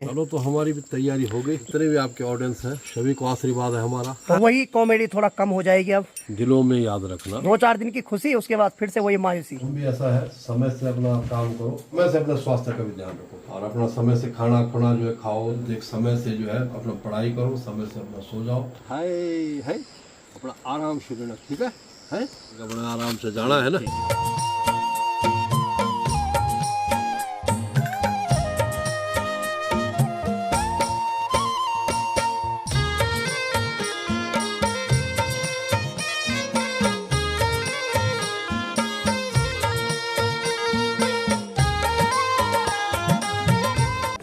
चलो तो हमारी भी तैयारी हो गई। जितने भी आपके ऑडियंस हैं सभी को आशीर्वाद है हमारा। तो वही कॉमेडी थोड़ा कम हो जाएगी अब, दिलों में याद रखना। 2-4 दिन की खुशी, उसके बाद फिर से वही मायूसी। तुम भी ऐसा है, समय से अपना काम करो, समय से अपने स्वास्थ्य का भी ध्यान रखो और अपना समय से खाना खुना जो है खाओ। एक समय से जो है अपना पढ़ाई करो, समय से अपना सो जाओ। है अपना आराम से रहना, ठीक है अपना आराम से जाना है ना।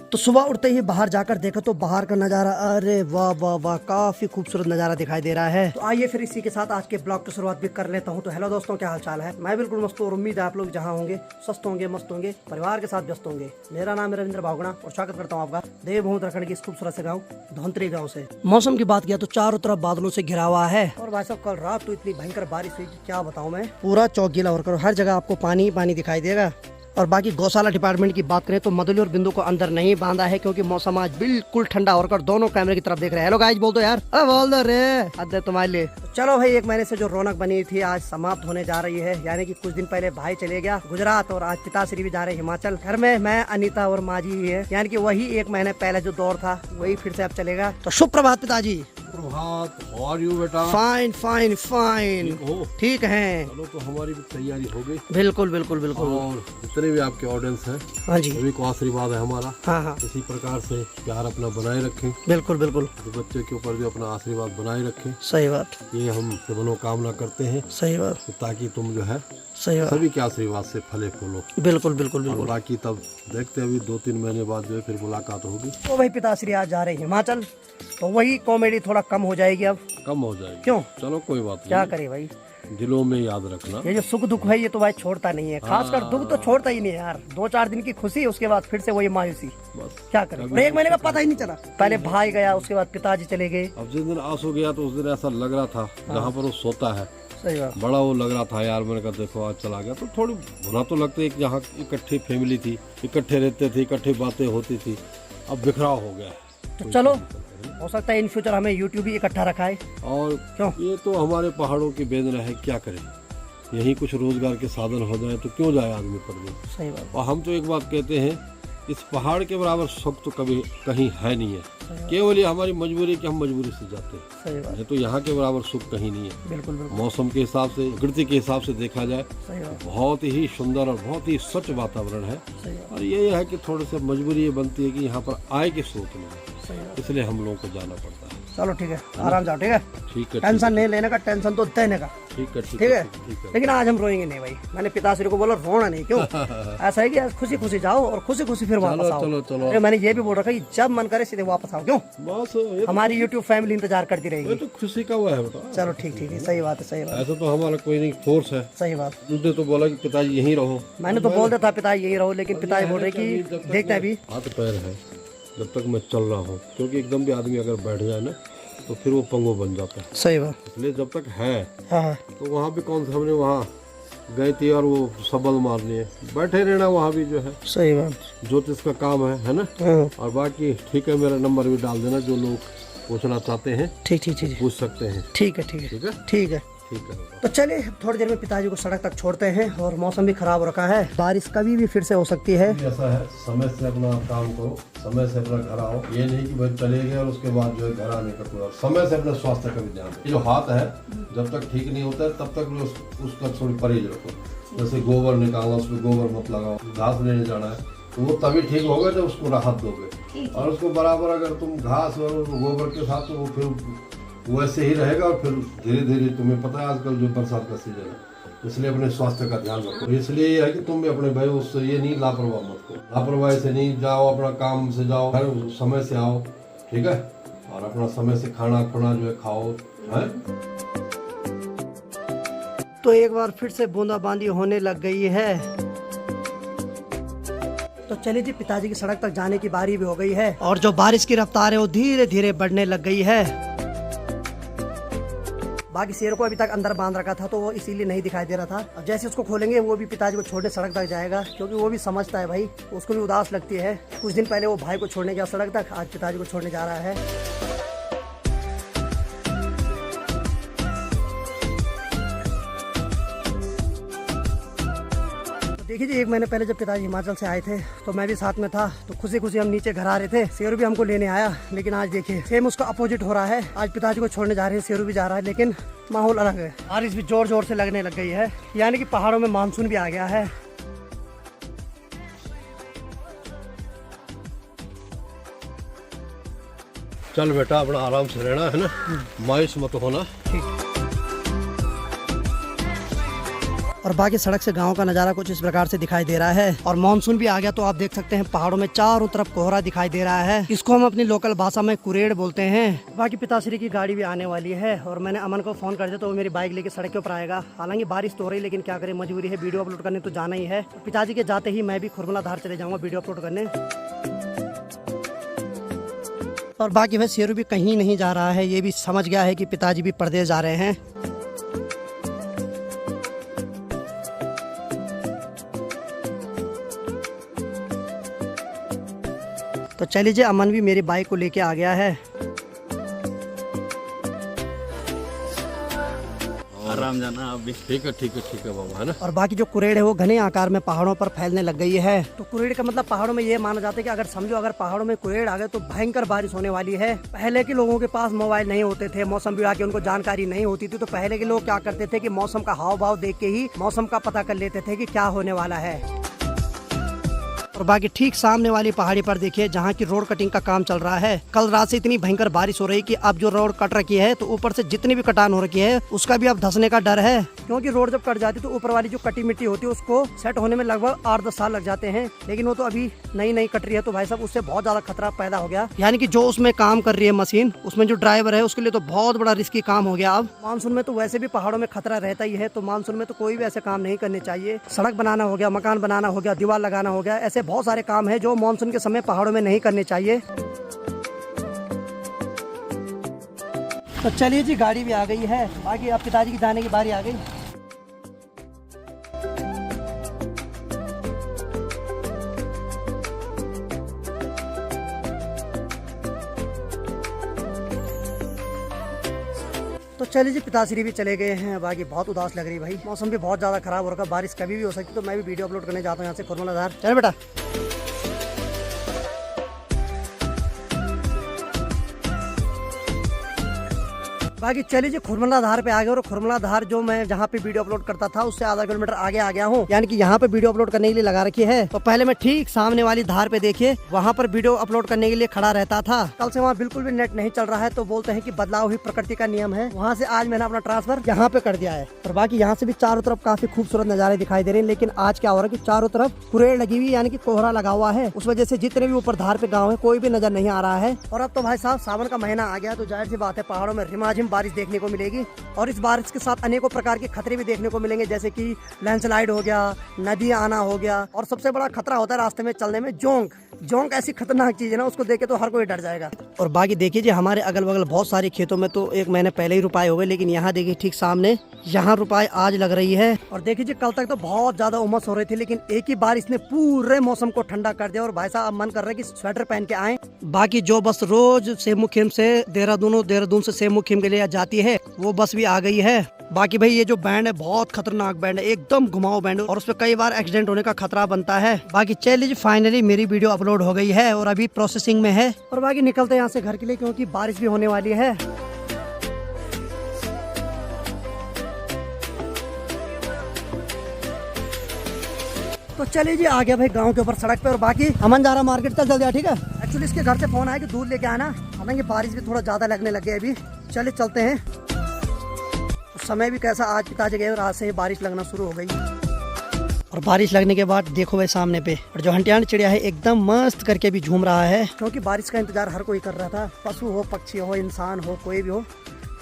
तो सुबह उठते ही बाहर जाकर देखो तो बाहर का नजारा, अरे वाह वाह वाह, काफी खूबसूरत नजारा दिखाई दे रहा है। तो आइए फिर इसी के साथ आज के ब्लॉग की शुरुआत भी कर लेता हूं। तो हेलो दोस्तों, क्या हाल चाल है? मैं बिल्कुल मस्त हूं और उम्मीद है आप लोग जहां होंगे स्वस्थ होंगे, मस्त होंगे, परिवार के साथ व्यस्त होंगे। मेरा नाम है रविंद्र भावगुणा और स्वागत करता हूँ आपका देवभूमि उत्तराखंड के इस खूबसूरत से गाँव धौंतरी गाँव से। मौसम की बात किया तो चारों तरफ बादलों से घिरा हुआ है और भाई साहब कल रात तो इतनी भयंकर बारिश हुई कि क्या बताऊं मैं। पूरा चौक गीला होकर हर जगह आपको पानी पानी दिखाई देगा। और बाकी गौशाला डिपार्टमेंट की बात करें तो मदुली और बिंदु को अंदर नहीं बांधा है क्योंकि मौसम आज बिल्कुल ठंडा होकर दोनों कैमरे की तरफ देख रहे हैं। हेलो गाइस, बोल दो यार, बोल दो रे, अदे तुम्हारे लिए। चलो भाई, एक महीने से जो रौनक बनी थी आज समाप्त होने जा रही है। यानी कि कुछ दिन पहले भाई चले गया गुजरात और आज पिताश्री भी जा रहे हिमाचल। घर में मैं, अनीता और माँ जी ही है। यानी कि वही एक महीने पहले जो दौर था वही फिर से अब चलेगा। तो शुभ प्रभात पिताजी। प्रभात, हाउ आर यू बेटा? फाइन फाइन फाइन, ठीक है। चलो तो हमारी भी तैयारी हो गई। बिल्कुल बिल्कुल बिल्कुल। और जितने भी आपके ऑडियंस हैं हाँ जी, सभी को आशीर्वाद है हमारा। हाँ हाँ, इसी प्रकार से प्यार अपना बनाए रखें। बिल्कुल बिल्कुल, तो बच्चे के ऊपर भी अपना आशीर्वाद बनाए रखें। सही बात, ये हम मनोकामना करते हैं सही बात, ताकि तुम जो है सही बात, सभी के आशीर्वाद से फले फूलो। बिल्कुल बिल्कुल और बिल्कुल। बाकी तब देखते हैं, अभी 2-3 महीने बाद जो है फिर मुलाकात होगी। तो भाई पिताश्री आज जा रहे हिमाचल, तो वही कॉमेडी थोड़ा कम हो जाएगी अब। कम हो जाएगी। क्यों? चलो कोई बात क्या नहीं, करे भाई, दिलों में याद रखना। ये जो सुख दुख है ये तो भाई छोड़ता नहीं है। खासकर दुख तो छोड़ता ही नहीं है यार। 2-4 दिन की खुशी, उसके बाद फिर से वही मायूसी। बस क्या करें, और 1 महीने का पता ही नहीं चला। पहले भाई गया, उसके बाद पिताजी चले गए। अब जिस दिन आंसू गया तो उस दिन ऐसा लग रहा था जहाँ पर वो सोता है, सही बात, बड़ा वो लग रहा था यार। मैंने कहा देखो आज चला गया तो थोड़ी बुरा तो लगता है। जहाँ इकट्ठी फैमिली थी, इकट्ठे रहते थे, इकट्ठी बातें होती थी, अब बिखराव हो गया। तो चलो हो सकता है इन फ्यूचर हमें यूट्यूब भी इकट्ठा रखा है। और क्यों? ये तो हमारे पहाड़ों की बेदना है, क्या करें। यहीं कुछ रोजगार के साधन हो जाए तो क्यों जाए आदमी परदेश। सही बात, और हम तो एक बात कहते हैं, इस पहाड़ के बराबर सुख तो कभी कहीं है नहीं है। केवल ये हमारी मजबूरी कि हम मजबूरी से जाते हैं। सही बात, ये तो यहाँ के बराबर सुख कहीं नहीं है। बिल्कुल बिल्कुल, मौसम के हिसाब से, प्रकृति के हिसाब से देखा जाए सही बात, बहुत ही सुंदर और बहुत ही स्वच्छ वातावरण है। सही बात, और ये है कि थोड़ी सी मजबूरी ये बनती है कि यहाँ पर आय के स्रोत नहीं है, सही बात। इसलिए हम लोगों को जाना पड़ता है। चलो ठीक है, आराम जाओ, ठीक है। ठीक है, टेंशन नहीं लेने का, टेंशन तो देने का, ठीक है, ठीक है। ठीक है। लेकिन आज हम रोएंगे नहीं भाई। मैंने पिताश्री को बोला रोना नहीं, क्यों? ऐसा है कि आज खुशी खुशी जाओ और खुशी खुशी फिर वापस आओ। चलो चलो, अरे मैंने ये भी बोल रखा कि जब मन करे सीधे वापस आओ, क्यों? बस ये हमारी यूट्यूब फैमिली इंतजार करती रहेगी। तो खुशी का वो है बेटा। चलो ठीक ठीक है, सही बात है, सही बात, ऐसा तो हमारा कोई नहीं, फोर्स है। सही बात। तुमने तो बोला कि पिताजी यहीं रहो। मैंने तो बोल दिया था पिताजी यही रहो, लेकिन पिताजी बोल रहे कि देखते हैं अभी। हाथ पैर है जब तक मैं चल रहा हूँ, क्योंकि एकदम भी आदमी अगर बैठ जाए ना तो फिर वो पंगो बन जाता है। सही बात, इसलिए जब तक है, हाँ तो वहाँ भी कौन सा हमने वहाँ गए थे और वो सबल मारने, बैठे रहना वहाँ भी जो है सही बात, ज्योतिष का काम है ना। हाँ और बाकी ठीक है, मेरा नंबर भी डाल देना, जो लोग पूछना चाहते हैं ठीक ठीक ठीक पूछ सकते हैं। ठीक है ठीक है ठीक है, ठीक है। ठीक है। तो चलिए थोड़ी देर में पिताजी को सड़क तक छोड़ते हैं और मौसम भी खराब हो रखा है, बारिश कभी भी फिर से हो सकती है। ऐसा है, समय से अपना काम करो, समय से अपना घर आओ। ये नहीं कि भाई चले गए और उसके बाद जो है घर आने का कोई, समय से अपने स्वास्थ्य का भी ध्यान रखो। ये जो हाथ है जब तक ठीक नहीं होता है तब तक उसका थोड़ी परहेज रखो। जैसे गोबर निकालना, उसमें गोबर मत लगाओ। घास लेने जाना है तो वो तभी ठीक होगा जब उसको राहत दोगे। और उसको बराबर अगर तुम घास और गोबर के साथ, तो वो फिर वैसे ही रहेगा। और फिर धीरे धीरे, तुम्हें पता है आजकल जो बरसात का सीजन है, इसलिए अपने स्वास्थ्य का ध्यान रखो। इसलिए ये है कि तुम भी अपने भाई उससे ये नहीं लापरवाह मत करो। लापरवाही से नहीं जाओ, अपना काम से जाओ, हर समय से आओ, ठीक है। और अपना समय से खाना खुना जो है खाओ, है। तो एक बार फिर से बूंदाबांदी होने लग गई है। तो चलिए जी, पिताजी की सड़क तक जाने की बारी भी हो गई है और जो बारिश की रफ्तार है वो धीरे धीरे बढ़ने लग गई है। बाकी शेर को अभी तक अंदर बांध रखा था तो वो इसीलिए नहीं दिखाई दे रहा था। अब जैसे उसको खोलेंगे वो भी पिताजी को छोड़ने सड़क तक जाएगा, क्योंकि वो भी समझता है भाई, उसको भी उदास लगती है। कुछ दिन पहले वो भाई को छोड़ने गया सड़क तक, आज पिताजी को छोड़ने जा रहा है। देखिए जी, 1 महीने पहले जब पिताजी हिमाचल से आए थे तो मैं भी साथ में था, तो खुशी खुशी हम नीचे घर आ रहे थे। शेरू भी हमको लेने आया, लेकिन आज देखिए सेम उसका अपोजिट हो रहा है। आज पिताजी को छोड़ने जा रहे हैं, शेरू भी जा रहा है, लेकिन माहौल अलग है। बारिश भी जोर जोर से लगने लग गई है, यानी कि पहाड़ों में मानसून भी आ गया है। चल बेटा, अपना आराम से रहना है ना, मायूस मत होना। और बाकी सड़क से गांव का नज़ारा कुछ इस प्रकार से दिखाई दे रहा है। और मानसून भी आ गया, तो आप देख सकते हैं पहाड़ों में चारों तरफ कोहरा दिखाई दे रहा है। इसको हम अपनी लोकल भाषा में कुरेड़ बोलते हैं। बाकी पिताश्री की गाड़ी भी आने वाली है, और मैंने अमन को फोन कर दिया तो वो मेरी बाइक लेके सड़क के ऊपर आएगा। हालांकि बारिश तो हो रही, लेकिन क्या करें, मजबूरी है, वीडियो अपलोड करने तो जाना ही है। पिताजी के जाते ही मैं भी खुरमला धार चले जाऊंगा वीडियो अपलोड करने। और बाकी वह शेरू भी कहीं नहीं जा रहा है, ये भी समझ गया है कि पिताजी भी परदेश जा रहे हैं। तो चलिए जी, अमन भी मेरी बाइक को लेके आ गया है। आराम जाना अभी। ठीक है बाबा, है ना। और बाकी जो कुरेड़ है वो घने आकार में पहाड़ों पर फैलने लग गई है। तो कुरेड़ का मतलब पहाड़ों में ये माना जाता है कि अगर समझो, अगर पहाड़ों में कुरेड़ आ गए तो भयंकर बारिश होने वाली है। पहले के लोगों के पास मोबाइल नहीं होते थे, मौसम विभाग की उनको जानकारी नहीं होती थी, तो पहले के लोग क्या करते थे कि मौसम का हाव भाव देख के ही मौसम का पता कर लेते थे कि क्या होने वाला है। और बाकी ठीक सामने वाली पहाड़ी पर देखिए, जहाँ की रोड कटिंग का काम चल रहा है। कल रात से इतनी भयंकर बारिश हो रही कि अब जो रोड कट रखी है तो ऊपर से जितनी भी कटान हो रखी है उसका भी अब धंसने का डर है, क्योंकि रोड जब कट जाती है तो ऊपर वाली जो कटी मिट्टी होती है उसको सेट होने में लगभग 8-10 साल लग जाते हैं। लेकिन वो तो अभी नई कट रही है, तो भाई साहब उससे बहुत ज्यादा खतरा पैदा हो गया। यानी कि जो उसमें काम कर रही है मशीन, उसमें जो ड्राइवर है उसके लिए तो बहुत बड़ा रिस्की काम हो गया। अब मानसून में तो वैसे भी पहाड़ों में खतरा रहता ही है, तो मानसून में तो कोई भी ऐसे काम नहीं करने चाहिए। सड़क बनाना हो गया, मकान बनाना हो गया, दीवार लगाना हो गया, ऐसे बहुत सारे काम है जो मानसून के समय पहाड़ों में नहीं करने चाहिए। तो चलिए जी, गाड़ी भी आ गई है, बाकी अब पिताजी की जाने की बारी आ गई। तो चलिए जी, पिताश्री भी चले गए हैं। बाकी बहुत उदास लग रही भाई, मौसम भी बहुत ज्यादा खराब हो रहा है, बारिश कभी भी हो सकती, तो मैं भी वीडियो अपलोड करने जाता हूँ यहाँ से खुरमला धार। चल बेटा। बाकी चलिए जी, खुरमला धार पे आ गए। और खुरमला धार जो मैं जहाँ पे वीडियो अपलोड करता था उससे आधा किलोमीटर आगे आ गया हूँ, यानी कि यहाँ पे वीडियो अपलोड करने के लिए लगा रखी है। तो पहले मैं ठीक सामने वाली धार पे देखिए, वहाँ पर वीडियो अपलोड करने के लिए खड़ा रहता था। कल से वहाँ बिल्कुल भी नेट नहीं चल रहा है, तो बोलते हैं कि बदलाव ही प्रकृति का नियम है। वहाँ से आज मैंने अपना ट्रांसफर यहाँ पे कर दिया है। और बाकी यहाँ से भी चारों तरफ काफी खूबसूरत नजारे दिखाई दे रहे हैं, लेकिन आज क्या हो रहा है कि चारों तरफ कुरेड़ लगी हुई, यानी कि कोहरा लगा हुआ है। उस वजह से जितने भी ऊपर धार पे गाँव है कोई भी नजर नहीं आ रहा है। और अब तो भाई साहब सावन का महीना आ गया, तो जाहिर सी बात है पहाड़ों में रिमझिम बारिश देखने को मिलेगी। और इस बारिश के साथ अनेकों प्रकार के खतरे भी देखने को मिलेंगे, जैसे कि लैंडस्लाइड हो गया, नदी आना हो गया, और सबसे बड़ा खतरा होता है रास्ते में चलने में जोंक ऐसी खतरनाक चीज है ना, उसको देख के तो हर कोई डर जाएगा। और बाकी देखिए जी, हमारे अगल बगल बहुत सारे खेतों में तो 1 महीने पहले ही रुपाई हो गए, लेकिन यहाँ देखिए ठीक सामने यहाँ रुपाई आज लग रही है। और देखिए जी, कल तक तो बहुत ज्यादा उमस हो रही थी, लेकिन एक ही बारिश ने पूरे मौसम को ठंडा कर दिया। और भाई साहब अब मन कर रहा है कि स्वेटर पहन के आए। बाकी जो बस रोज सेमुखिम से देहरादून से सेमुखिम के लिए जाती है, वो बस भी आ गई है। बाकी भाई ये जो बैंड है बहुत खतरनाक बैंड है, एकदम घुमाओ बैंड, और उसपे कई बार एक्सीडेंट होने का खतरा बनता है। बाकी चलिए फाइनली मेरी वीडियो अपलोड हो गई है और अभी प्रोसेसिंग में है। और बाकी निकलते हैं यहाँ से घर के लिए, क्योंकि बारिश भी होने वाली है। तो चलिए जी, आ गया भाई गांव के ऊपर सड़क पे। और बाकी अमन जा रहा मार्केट, चल जल्दी, ठीक है। एक्चुअली इसके घर से फोन आया कि दूध लेके आना, हालांकि बारिश भी थोड़ा ज्यादा लगने लग गई अभी। चलिए चलते हैं। समय भी कैसा, आज पिताजी गए और आज से ही बारिश लगना शुरू हो गई। और बारिश लगने के बाद देखो भाई सामने पे, और जो हंटियान चिड़िया है एकदम मस्त करके भी झूम रहा है, क्योंकि बारिश का इंतजार हर कोई कर रहा था। पशु हो, पक्षी हो, इंसान हो, कोई भी हो,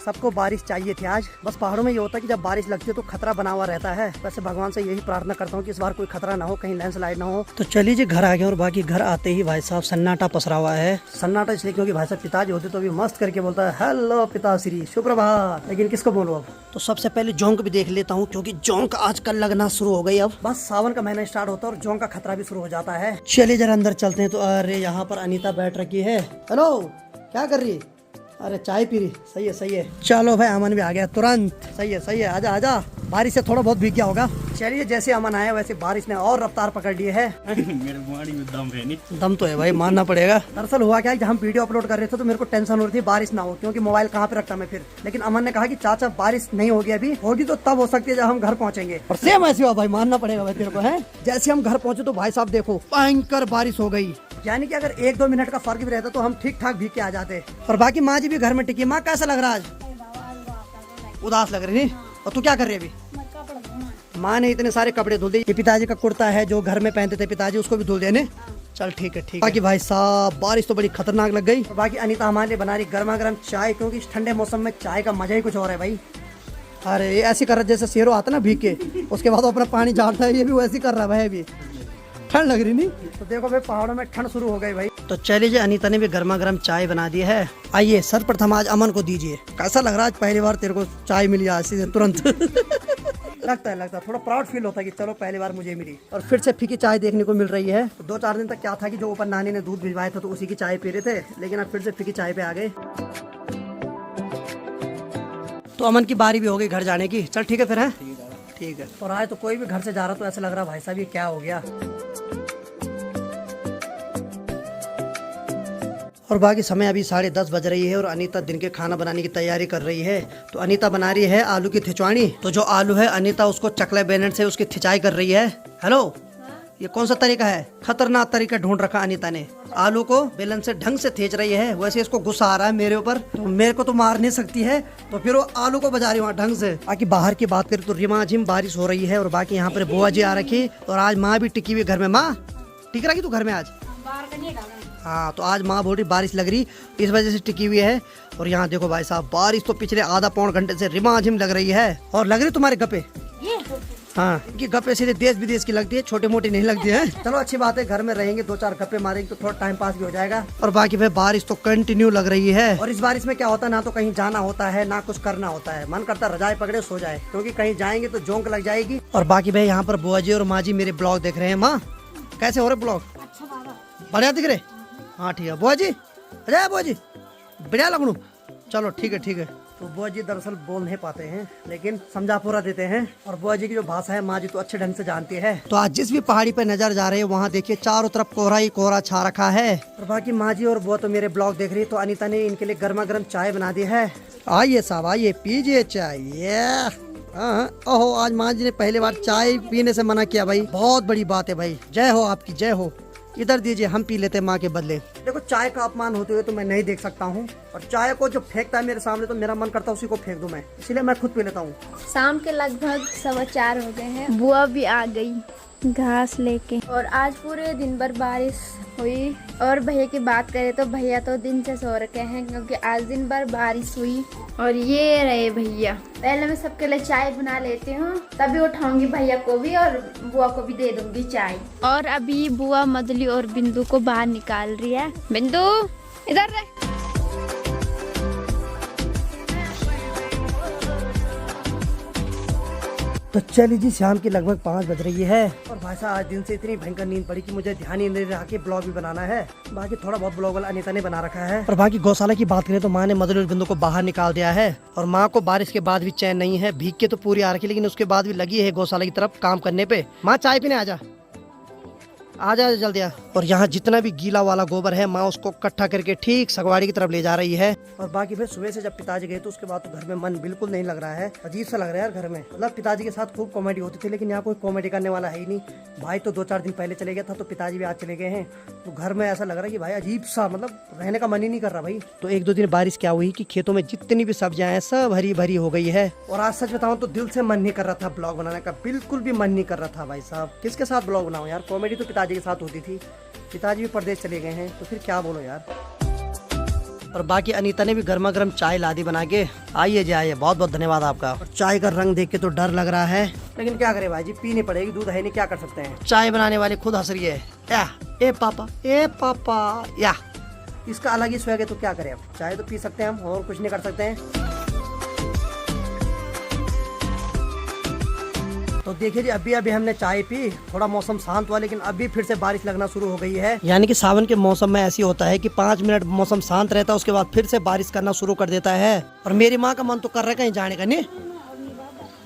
सबको बारिश चाहिए थी आज। बस पहाड़ों में ये होता है कि जब बारिश लगती है तो खतरा बना हुआ रहता है। वैसे भगवान से यही प्रार्थना करता हूँ कि इस बार कोई खतरा ना हो, कहीं लैंडस्लाइड ना हो। तो चलिए जी घर आ गए और बाकी घर आते ही भाई साहब सन्नाटा पसरा हुआ है। सन्नाटा इसलिए क्योंकि भाई साहब पिताजी होते तो अभी मस्त करके बोलता है हेलो पिताश्री सुप्रभात, लेकिन किसको बोलूं अब। तो सबसे पहले जोंक भी देख लेता हूँ क्योंकि जोंक आजकल लगना शुरू हो गई। अब बस सावन का महीना स्टार्ट होता है और जोंक का खतरा भी शुरू हो जाता है। चलिए जरा अंदर चलते हैं। तो अरे यहाँ पर अनीता बैठ रखी है। हेलो क्या कर रही है? अरे चाय पी रही। सही है सही है। चलो भाई अमन भी आ गया तुरंत। सही है सही है, आजा आजा। बारिश से थोड़ा बहुत भीग गया होगा। चलिए जैसे अमन आया वैसे बारिश ने और रफ्तार पकड़ ली है। मेरे बॉडी में दम है नहीं। दम तो है भाई, मानना पड़ेगा। दरअसल हुआ क्या है, जब हम वीडियो अपलोड कर रहे थे तो मेरे को टेंशन हो रही थी बारिश ना हो, क्योंकि मोबाइल कहाँ पे रखता मैं फिर। लेकिन अमन ने कहा कि चाचा बारिश नहीं होगी, अभी होगी तो तब हो सकती है जब हम घर पहुंचेंगे। और सेम ऐसे हुआ भाई, मानना पड़ेगा भाई तेरे को है। जैसे हम घर पहुंचे तो भाई साहब देखो भयंकर बारिश हो गई। यानी कि अगर 1-2 मिनट का फर्क भी रहता तो हम ठीक ठाक भीग के आ जाते। और बाकी माँ जी भी घर में टिकी। माँ कैसा लग रहा है आज? उदास लग रही है। और तू क्या कर रही है अभी? माँ ने इतने सारे कपड़े धुल दिए। ये पिताजी का कुर्ता है जो घर में पहनते थे पिताजी, उसको भी धुल देने। चल ठीक है ठीक है। बाकी भाई साहब बारिश तो बड़ी खतरनाक लग गई। और बाकी अनीता हमारे लिए बना रही गर्मा गर्म चाय, क्योंकि इस ठंडे मौसम में चाय का मजा ही कुछ और है भाई। अरे ये ऐसी कर रहा जैसे शेरो आता ना भीग के, उसके बाद अपना पानी झाड़ता है, ये भी वैसे कर रहा है भाई। अभी ठंड लग रही नहीं तो देखो भाई पहाड़ों में ठंड शुरू हो गई भाई। तो चलिए अनीता ने भी गर्मा गर्म चाय बना दी है। आइए सर्वप्रथम आज अमन को दीजिए। कैसा लग रहा है आज पहली बार तेरे को चाय मिली आज से तुरंत? लगता है थोड़ा प्राउड फील होता है कि चलो पहली बार मुझे मिली। और फिर से फीकी चाय देखने को मिल रही है। तो 2-4 दिन तक क्या था कि जो ऊपर नानी ने दूध भिजवाया था तो उसी की चाय पी रहे थे, लेकिन अब फिर से फीकी चाय पे आ गए। तो अमन की बारी भी हो गई घर जाने की। चल ठीक है फिर है ठीक है। और आज तो कोई भी घर से जा रहा तो ऐसा लग रहा भाई साहब ये क्या हो गया। और बाकी समय अभी 10:30 बज रही है और अनीता दिन के खाना बनाने की तैयारी कर रही है। तो अनीता बना रही है आलू की थिचवानी। तो जो आलू है अनीता उसको चकले बेलन से उसकी थिचाई कर रही है। हेलो ये कौन सा तरीका है? खतरनाक तरीका ढूंढ रखा अनीता ने। आलू को बेलन से ढंग से थेच रही है। वैसे इसको गुस्सा आ रहा है मेरे ऊपर, तो मेरे को तो मार नहीं सकती है, तो फिर वो आलू को बजा रही है ढंग से। बाकी बाहर की बात करें तो रिमाझिम बारिश हो रही है। और बाकी यहाँ पर बुआ जी आ रखी और आज माँ भी टिकी हुई घर में। माँ टिक रही तू घर में आज? हाँ तो आज माँ बोल रही बारिश लग रही, इस वजह से टिकी हुई है। और यहाँ देखो भाई साहब बारिश तो पिछले आधा-पौन घंटे से रिमाझिम लग रही है। और लग रही तुम्हारे गप्पे? हाँ इनकी गप्पे सीधे देश विदेश की लगती है, छोटी मोटी नहीं लगती है। चलो अच्छी बात है, घर में रहेंगे 2-4 गप्पे मारेंगे तो थोड़ा टाइम पास भी हो जाएगा। और बाकी भाई बारिश तो कंटिन्यू लग रही है। और इस बारिश में क्या होता है, ना तो कहीं जाना होता है ना कुछ करना होता है। मन करता है रजाई पकड़े सो जाए, क्योंकि कहीं जाएंगे तो जोंक लग जाएगी। और बाकी भाई यहाँ पर बुआ जी और माँ जी मेरे ब्लॉग देख रहे हैं। माँ कैसे हो रहे ब्लॉग? बढ़िया दिख रहे? हाँ ठीक है। बुआ जी अरे बुआ जी बढ़िया लगनू। चलो ठीक है ठीक है। तो बुआ जी दरअसल बोल नहीं पाते हैं लेकिन समझा पूरा देते हैं। और बुआ जी की जो भाषा है माँ जी तो अच्छे ढंग से जानती है। तो आज जिस भी पहाड़ी पे नजर जा रहे हैं वहाँ देखिए चारों तरफ कोहरा ही कोहरा छा रखा है। और बाकी माँ जी और बुआ तो मेरे ब्लॉग देख रही है। तो अनीता ने इनके लिए गर्मा गर्म चाय बना दी है। आइए साहब आइए पीजिए चाय। हाँ ओहो आज माँ जी ने पहली बार चाय पीने से मना किया भाई, बहुत बड़ी बात है भाई। जय हो आपकी जय हो। इधर दीजिए हम पी लेते माँ के बदले। देखो चाय का अपमान होते हुए तो मैं नहीं देख सकता हूँ, और चाय को जो फेंकता है मेरे सामने तो मेरा मन करता है उसी को फेंक दूं मैं, इसलिए मैं खुद पी लेता हूँ। शाम के लगभग 4:15 हो गए हैं। बुआ भी आ गई घास लेके। और आज पूरे दिन भर बारिश हुई। और भैया की बात करें तो भैया तो दिन से सो रखे हैं, क्योंकि आज दिन भर बारिश हुई। और ये रहे भैया। पहले मैं सबके लिए चाय बना लेती हूँ, तभी उठाऊंगी भैया को भी और बुआ को भी दे दूंगी चाय। और अभी बुआ मदली और बिंदु को बाहर निकाल रही है। बिंदु इधर रह। तो चलिए जी शाम की लगभग 5 बज रही है। और भाई साहब आज दिन से इतनी भयंकर नींद पड़ी कि मुझे ध्यान ही नहीं रहा कि ब्लॉग भी बनाना है। बाकी थोड़ा बहुत ब्लॉग वाला अनीता ने बना रखा है। और बाकी गौशाला की बात करें तो माँ ने मदली और बिंदु को बाहर निकाल दिया है। और माँ को बारिश के बाद भी चैन नहीं है, भीग के तो पूरी आ रखी, लेकिन उसके बाद भी लगी है गौशाला की तरफ काम करने पे। माँ चाय पीने आ जा जल्दी आ। और यहाँ जितना भी गीला वाला गोबर है माँ उसको इकट्ठा करके ठीक सगवाड़ी की तरफ ले जा रही है। और बाकी फिर सुबह से जब पिताजी गए तो उसके बाद तो घर में मन बिल्कुल नहीं लग रहा है, अजीब सा लग रहा है यार घर में। मतलब पिताजी के साथ खूब कॉमेडी होती थी, लेकिन यहाँ कोई कॉमेडी करने वाला है ही नहीं। भाई तो 2-4 दिन पहले चले गया था, तो पिताजी भी आज चले गए हैं। तो घर में ऐसा लग रहा है कि भाई अजीब सा, मतलब रहने का मन ही नहीं कर रहा भाई। तो 1-2 दिन बारिश क्या हुई कि खेतों में जितनी भी सब्जियां हैं सब हरी भरी हो गई है। और आज सच बताऊं तो दिल से मन नहीं कर रहा था ब्लॉग बनाने का, बिल्कुल भी मन नहीं कर रहा था भाई साहब। किसके साथ ब्लॉग बनाऊं यार, कॉमेडी तो पिताजी के साथ होती थी, पिताजी भी परदेश चले गए हैं, तो फिर क्या बोलो यार। और बाकी अनीता ने भी गर्मा गर्म चाय ला दी बना के। आइए जी आइए, बहुत बहुत धन्यवाद आपका। और चाय का रंग देख के तो डर लग रहा है, लेकिन क्या करे भाई जी, पीनी पड़ेगी, दूध है नहीं, क्या कर सकते हैं। चाय बनाने वाले खुद हंस रही है, या ए पापा या, इसका अलग ही स्वैग है, तो क्या करें अब, चाय तो पी सकते हैं हम, और कुछ नहीं कर सकते हैं। तो देखिए जी, अभी हमने चाय पी, थोड़ा मौसम शांत हुआ, लेकिन अभी फिर से बारिश लगना शुरू हो गई है। यानी कि सावन के मौसम में ऐसी होता है कि 5 मिनट मौसम शांत रहता है, उसके बाद फिर से बारिश करना शुरू कर देता है। और मेरी माँ का मन तो कर रहा है कहीं जाने का, नहीं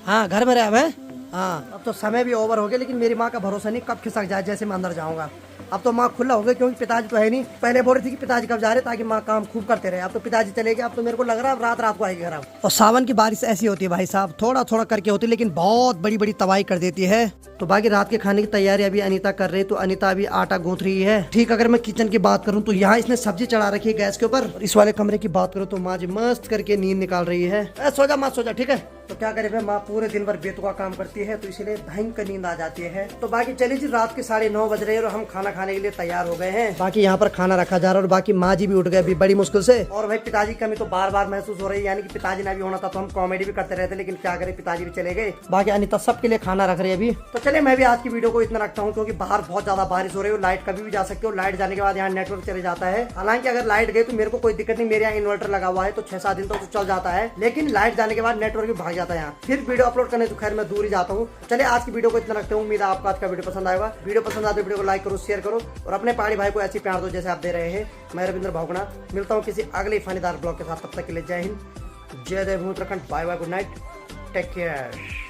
हाँ घर में रहे हैं। हाँ अब तो समय भी ओवर हो गया, लेकिन मेरी माँ का भरोसा नहीं, कब खिसक जाए जैसे मैं अंदर जाऊंगा। अब तो माँ खुला हो गया, क्योंकि पिताजी तो है नहीं। पहले बोल रही थी कि पिताजी कब जा रहे, ताकि माँ काम खूब करते रहे। अब तो पिताजी चले गए, अब तो मेरे को लग रहा है रात को आएगी घर। अब और सावन की बारिश ऐसी होती है भाई साहब, थोड़ा थोड़ा करके होती है, लेकिन बहुत बड़ी बड़ी तबाही कर देती है। तो बाकी रात के खाने की तैयारी अभी अनीता कर रही है, तो अनीता अभी आटा गूंथ रही है। ठीक, अगर मैं किचन की बात करूँ तो यहाँ इसने सब्जी चढ़ा रखी है गैस के ऊपर। इस वाले कमरे की बात करूँ तो माँ जी मस्त करके नींद निकाल रही है। सो जा माँ, सो जा, ठीक है। तो क्या करे भाई, माँ पूरे दिन भर बेतुका काम करती है, तो इसीलिए भयंकर नींद आ जाती है। तो बाकी चलिए जी, रात के 9:30 बज रहे हैं और हम खाना खाने के लिए तैयार हो गए हैं। बाकी यहाँ पर खाना रखा जा रहा है, और बाकी माँ जी भी उठ गए अभी बड़ी मुश्किल से। और भाई पिताजी की कमी तो बार बार महसूस हो रही है, यानी कि पिताजी ना भी होना था तो हम कॉमेडी भी करते रहते, लेकिन क्या करें, पिताजी भी चले गए। बाकी अनीता सबके लिए खाना रख रही है अभी। तो चलिए, मैं भी आज की वीडियो को इतना रखता हूँ, क्योंकि बाहर बहुत ज्यादा बारिश हो रही है, लाइट कभी भी जा सकती है, लाइट जाने के बाद यहाँ नेटवर्क चले जाता है। हालांकि अगर लाइट गई तो मेरे को कोई दिक्कत नहीं, मेरे यहाँ इन्वर्टर लगा हुआ है, तो 6-7 दिन तक तो चल जाता है, लेकिन लाइट जाने के बाद नेटवर्क भी भाग जाता है यहाँ। फिर वीडियो अपलोड करने तो खैर मैं दूर ही जाता हूँ। चलिए, आज की वीडियो को इतना रखते हैं, उम्मीद है आपको आज का वीडियो पसंद आएगा। वीडियो पसंद आते वीडियो को लाइक करो, शेयर करो, और अपने पहाड़ी भाई को ऐसी प्यार दो जैसे आप दे रहे हैं। मैं रविंद्र भावगुणा मिलता हूँ किसी अगले फनीदार ब्लॉग के साथ, तब तक के लिए जय हिंद, जय देव Uttarakhand, bye bye, good night, take care.